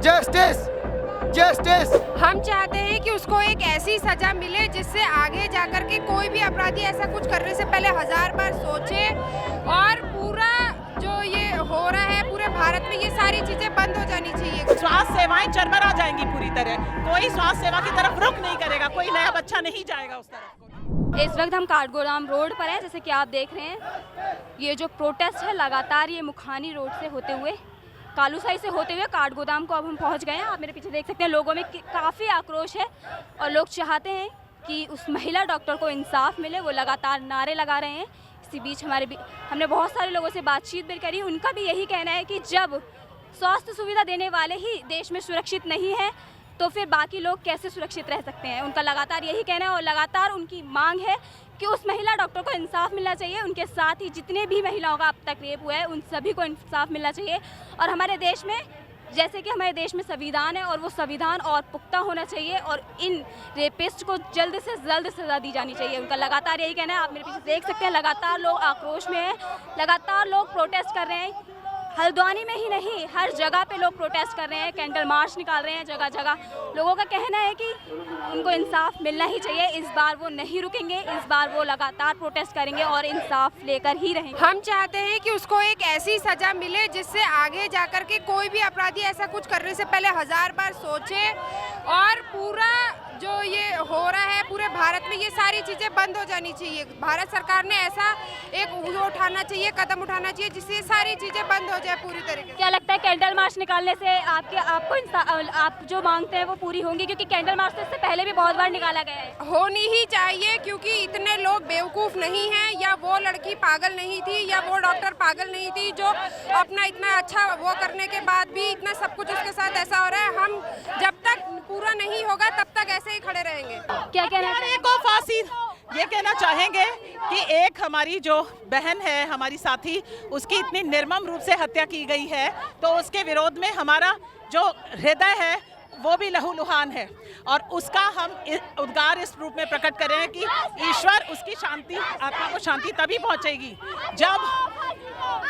Justice justice. हम चाहते हैं कि उसको एक ऐसी सजा मिले जिससे आगे जाकर के कोई भी अपराधी ऐसा कुछ करने से पहले 1000 बार सोचे। और पूरा जो ये हो रहा है पूरे भारत में, ये सारी चीजें बंद हो जानी चाहिए। स्वास्थ्य सेवाएं चरमरा जाएंगी पूरी तरह, कोई स्वास्थ्य सेवा की तरफ रुख नहीं करेगा, कोई नया बच्चा नहीं जाएगा उस तरफ। इस वक्त हम काठगोदाम रोड पर हैं, जैसे कि आप देख रहे हैं ये जो प्रोटेस्ट है लगातार ये मुखानी रोड से होते हुए कालूसाई से होते हुए काठगोदाम को अब हम पहुंच गए हैं। आप मेरे पीछे देख सकते हैं लोगों में काफ़ी आक्रोश है और लोग चाहते हैं कि उस महिला डॉक्टर को इंसाफ मिले। वो लगातार नारे लगा रहे हैं। इसी बीच हमने बहुत सारे लोगों से बातचीत भी करी। उनका भी यही कहना है कि जब स्वास्थ्य सुविधा देने वाले ही देश में सुरक्षित नहीं है तो फिर बाकी लोग कैसे सुरक्षित रह सकते हैं। उनका लगातार यही कहना है और लगातार उनकी मांग है कि उस महिला डॉक्टर को इंसाफ मिलना चाहिए। उनके साथ ही जितने भी महिलाओं का अब तक रेप हुआ है उन सभी को इंसाफ मिलना चाहिए। और हमारे देश में जैसे कि हमारे देश में संविधान है और वो संविधान और पुख्ता होना चाहिए और इन रेपिस्ट को जल्द से जल्द सजा दी जानी चाहिए। उनका लगातार यही कहना है। आप मेरे पीछे देख सकते हैं लगातार लोग आक्रोश में हैं, लगातार लोग प्रोटेस्ट कर रहे हैं। हल्द्वानी में ही नहीं हर जगह पे लोग प्रोटेस्ट कर रहे हैं, कैंडल मार्च निकाल रहे हैं जगह जगह। लोगों का कहना है कि उनको इंसाफ मिलना ही चाहिए। इस बार वो नहीं रुकेंगे, इस बार वो लगातार प्रोटेस्ट करेंगे और इंसाफ लेकर ही रहेंगे। हम चाहते हैं कि उसको एक ऐसी सजा मिले जिससे आगे जाकर के कोई भी अपराधी ऐसा कुछ करने से पहले 1000 बार सोचे। और पूरा जो ये हो रहा है पूरे भारत में, ये सारी चीज़ें बंद हो जानी चाहिए। भारत सरकार ने ऐसा एक उठाना चाहिए, कदम उठाना चाहिए जिससे ये सारी चीज़ें बंद हो जाए पूरी तरीके से। क्या लगता है कैंडल मार्च निकालने से आप जो मांगते हैं वो पूरी होंगी? क्योंकि कैंडल मार्च तो इससे पहले भी बहुत बार निकाला गया है। होनी ही चाहिए क्योंकि इतने लोग बेवकूफ़ नहीं हैं, या वो लड़की पागल नहीं थी या वो डॉक्टर पागल नहीं थी जो अपना इतना अच्छा वो करने के बाद भी इतना सब कुछ उसके साथ ऐसा हो रहा है। हम जब तक पूरा नहीं होगा तब तक ऐसे ही खड़े रहेंगे। क्या कहना को फांसी ये कहना चाहेंगे कि एक हमारी जो बहन है, हमारी साथी, उसकी इतनी निर्मम रूप से हत्या की गई है तो उसके विरोध में हमारा जो हृदय है वो भी लहूलुहान है। और उसका हम उद्गार इस रूप में प्रकट कर रहे हैं कि ईश्वर उसकी शांति, आत्मा को शांति तभी पहुंचेगी जब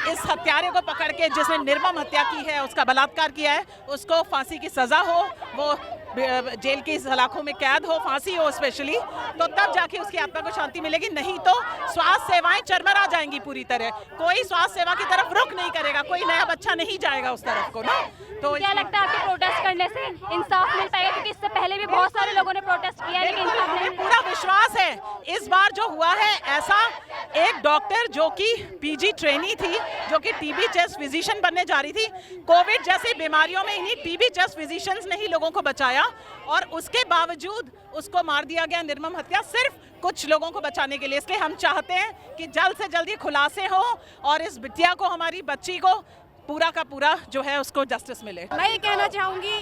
इस हत्यारे को पकड़ के, जिसने निर्मम हत्या की है, उसका बलात्कार किया है, उसको फांसी की सजा हो, वो जेल की सलाखों में कैद हो, फांसी हो स्पेशली, तो तब जाके उसकी आत्मा को शांति मिलेगी। नहीं तो स्वास्थ्य सेवाएं चरमरा जाएंगी पूरी तरह, कोई स्वास्थ्य सेवा की तरफ रुख नहीं करेगा, कोई नया बच्चा नहीं जाएगा उस तरफ को ना। तो क्या लगता है आपके प्रोटेस्ट करने से इंसाफ मिल पाएगा? क्योंकि इससे पहले भी बहुत सारे लोगों ने प्रोटेस्ट किया है लेकिन इंसाफ नहीं। पूरा विश्वास है इस बार जो हुआ है, ऐसा एक डॉक्टर जो कि पीजी ट्रेनी थी, जो कि टीबी चेस्ट फिजिशियन बनने जा रही थी, कोविड जैसी बीमारियों में इन्हीं टीबी चेस्ट फिजिशियंस ने ही लोगों को बचाया और उसके बावजूद उसको मार दिया गया, निर्मम हत्या, सिर्फ कुछ लोगों को बचाने के लिए। इसलिए हम चाहते हैं कि जल्द से जल्द खुलासे हो और इस बिटिया को, हमारी बच्ची को पूरा का पूरा जो है उसको जस्टिस मिले। मैं ये कहना चाहूँगी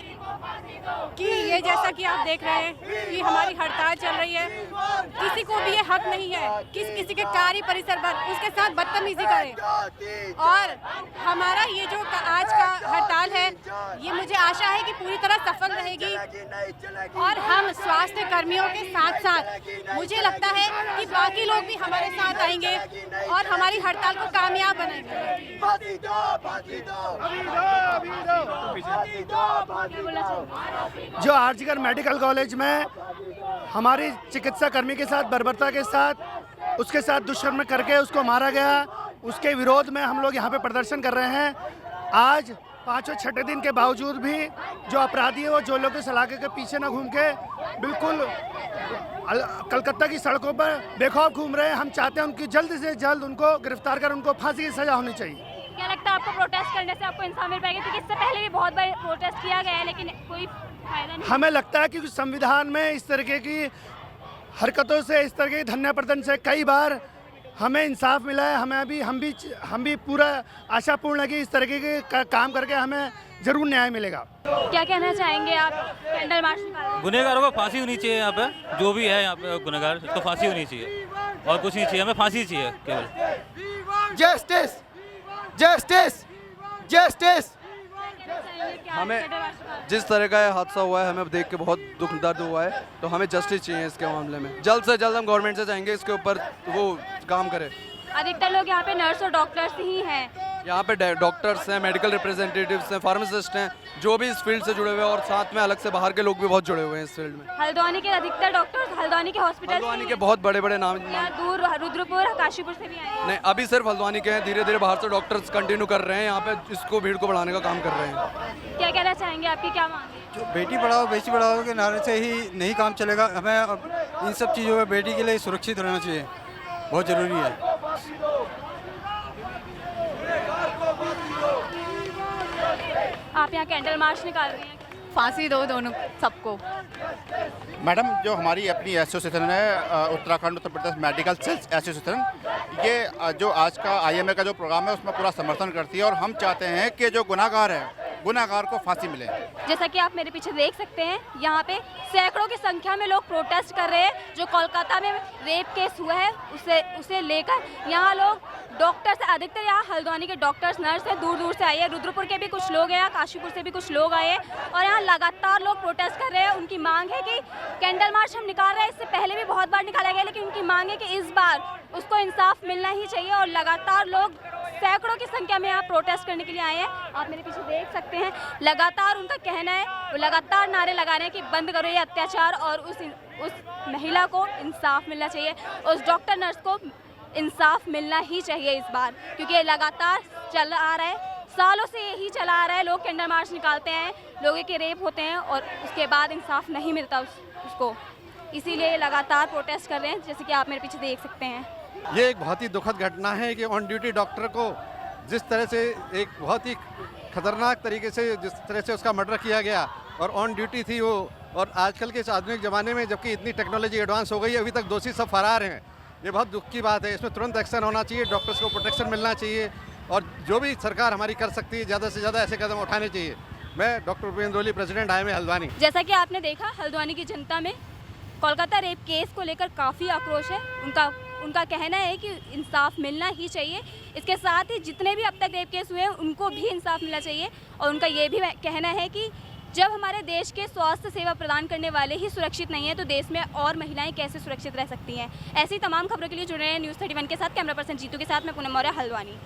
कि ये जैसा कि आप देख रहे हैं कि हमारी हड़ताल चल रही है, किसी को भी ये हक नहीं है किसी के कार्य परिसर पर उसके साथ बदतमीजी करे। और हमारा ये जो आज का हड़ताल है, ये मुझे आशा है कि पूरी तरह सफल रहेगी। और हम स्वास्थ्य कर्मियों के साथ साथ मुझे लगता है कि बाकी लोग भी हमारे साथ आएंगे और हमारी हड़ताल को कामयाब बनाएंगे। जो आरजीकर मेडिकल कॉलेज में हमारी चिकित्सा कर्मी के साथ बर्बरता के साथ उसके साथ दुष्कर्म करके उसको मारा गया, उसके विरोध में हम लोग यहाँ पे प्रदर्शन कर रहे हैं। आज 5वें छठे दिन के बावजूद भी जो अपराधी है वो जो लोग इस इलाके के पीछे न घूम के बिल्कुल कलकत्ता की सड़कों पर बेखौफ घूम रहे हैं। हम चाहते हैं उनकी जल्द से जल्द उनको गिरफ्तार कर उनको फांसी की सजा होनी चाहिए। क्या लगता है आपको प्रोटेस्ट करने से आपको इंसाफ मिल पाएगा? क्योंकि इससे पहले भी बहुत बार प्रोटेस्ट किया गया है लेकिन कोई फायदा नहीं। हमें लगता है कि संविधान में इस तरीके की हरकतों से, इस तरह के धन्य प्रदर्शन से कई बार हमें इंसाफ मिला है। हमें हम भी पूरा आशापूर्ण है कि इस तरीके के काम करके हमें जरूर न्याय मिलेगा। क्या कहना चाहेंगे आप? कैंडल मार्च निकाल, गुनहगारों को फांसी होनी चाहिए। यहाँ पे जो भी है यहाँ पे गुनहगार, उसको फांसी होनी चाहिए और कुछ नहीं चाहिए, हमें फांसी चाहिए केवल। Justice justice justice. हमें जिस तरह का हादसा हुआ है हमें देख के बहुत दुख दर्द हुआ है, तो हमें जस्टिस चाहिए इसके मामले में। जल्द से जल्द हम गवर्नमेंट से चाहेंगे इसके ऊपर वो काम करे। अधिकतर लोग यहाँ पे नर्स और डॉक्टर्स ही हैं। यहाँ पे डॉक्टर्स हैं, मेडिकल रिप्रेजेंटेटिव्स हैं, फार्मासिस्ट हैं, जो भी इस फील्ड से जुड़े हुए हैं, और साथ में अलग से बाहर के लोग भी बहुत जुड़े हुए हैं इस फील्ड में। हल्द्वानी के अधिकतर डॉक्टर्स हल्द्वानी के हॉस्पिटल हल्द्वानी के बहुत बड़े बड़े नाम यहाँ दूर रुद्रपुर काशीपुर से भी आए हैं। नहीं, अभी सिर्फ हल्द्वानी के हैं, धीरे धीरे बाहर से डॉक्टर्स कंटिन्यू कर रहे हैं, यहाँ पे इसको भीड़ को बढ़ाने का काम कर रहे हैं। क्या कहना चाहेंगे, आपकी क्या मांग है? जो बेटी पढ़ाओ के नारे से ही नहीं काम चलेगा। हमें अब इन सब चीज़ों में बेटी के लिए सुरक्षित रहना चाहिए, बहुत ज़रूरी है। आप यहाँ कैंडल मार्च निकाल रही हैं, फांसी दो दोनों सबको। मैडम, जो हमारी अपनी एसोसिएशन है Uttarakhand Uttar Pradesh medical sales association, ये जो आज का IMA का जो प्रोग्राम है उसमें पूरा समर्थन करती है, और हम चाहते हैं कि जो गुनाहगार है गुनाहगार को फांसी मिले। जैसा कि आप मेरे पीछे देख सकते हैं, यहाँ पे सैकड़ों की संख्या में लोग प्रोटेस्ट कर रहे हैं। जो कोलकाता में रेप केस हुआ है उसे लेकर यहाँ लोग डॉक्टर्स, अधिकतर यहाँ हल्द्वानी के डॉक्टर्स नर्स हैं, दूर दूर से आए हैं। रुद्रपुर के भी कुछ लोग हैं, यहाँ काशीपुर से भी कुछ लोग आए हैं, और यहाँ लगातार लोग प्रोटेस्ट कर रहे हैं। उनकी मांग है कि कैंडल मार्च हम निकाल रहे हैं, इससे पहले भी बहुत बार निकाला गया, लेकिन उनकी मांग है कि इस बार उसको इंसाफ मिलना ही चाहिए। और लगातार लोग सैकड़ों की संख्या में यहाँ प्रोटेस्ट करने के लिए आए हैं। आप मेरे पीछे देख सकते हैं, लगातार उनका कहना है, वो लगातार नारे लगा रहे हैं कि बंद करो ये अत्याचार, और उस महिला को इंसाफ मिलना चाहिए, उस डॉक्टर नर्स को इंसाफ मिलना ही चाहिए इस बार, क्योंकि ये लगातार चल आ रहा है, सालों से यही चला आ रहा है। लोग कैंडल मार्च निकालते हैं, लोगों के रेप होते हैं, और उसके बाद इंसाफ नहीं मिलता उसको, इसीलिए लगातार प्रोटेस्ट कर रहे हैं, जैसे कि आप मेरे पीछे देख सकते हैं। ये एक बहुत ही दुखद घटना है कि ऑन ड्यूटी डॉक्टर को जिस तरह से एक बहुत ही खतरनाक तरीके से जिस तरह से उसका मर्डर किया गया, और ऑन ड्यूटी थी वो, और आजकल के इस आधुनिक ज़माने में जबकि इतनी टेक्नोलॉजी एडवांस हो गई है, अभी तक दोषी सब फरार हैं। ये बहुत दुख की बात है, इसमें तुरंत एक्शन होना चाहिए, डॉक्टर्स को प्रोटेक्शन मिलना चाहिए, और जो भी सरकार हमारी कर सकती है ज़्यादा से ज़्यादा ऐसे कदम उठाने चाहिए। मैं डॉक्टर उपेंद्र ओली, प्रेसिडेंट IMA हल्द्वानी। जैसा कि आपने देखा, हल्द्वानी की जनता में कोलकाता रेप केस को लेकर काफ़ी आक्रोश है। उनका कहना है कि इंसाफ मिलना ही चाहिए। इसके साथ ही जितने भी अब तक रेप केस हुए हैं उनको भी इंसाफ मिलना चाहिए, और उनका ये भी कहना है कि जब हमारे देश के स्वास्थ्य सेवा प्रदान करने वाले ही सुरक्षित नहीं हैं, तो देश में और महिलाएं कैसे सुरक्षित रह सकती हैं। ऐसी तमाम खबरों के लिए जुड़े रहे हैं न्यूज़ 31 के साथ। कैमरा पर्सन जीतू के साथ मैं पूनम मौर्य, हल्द्वानी।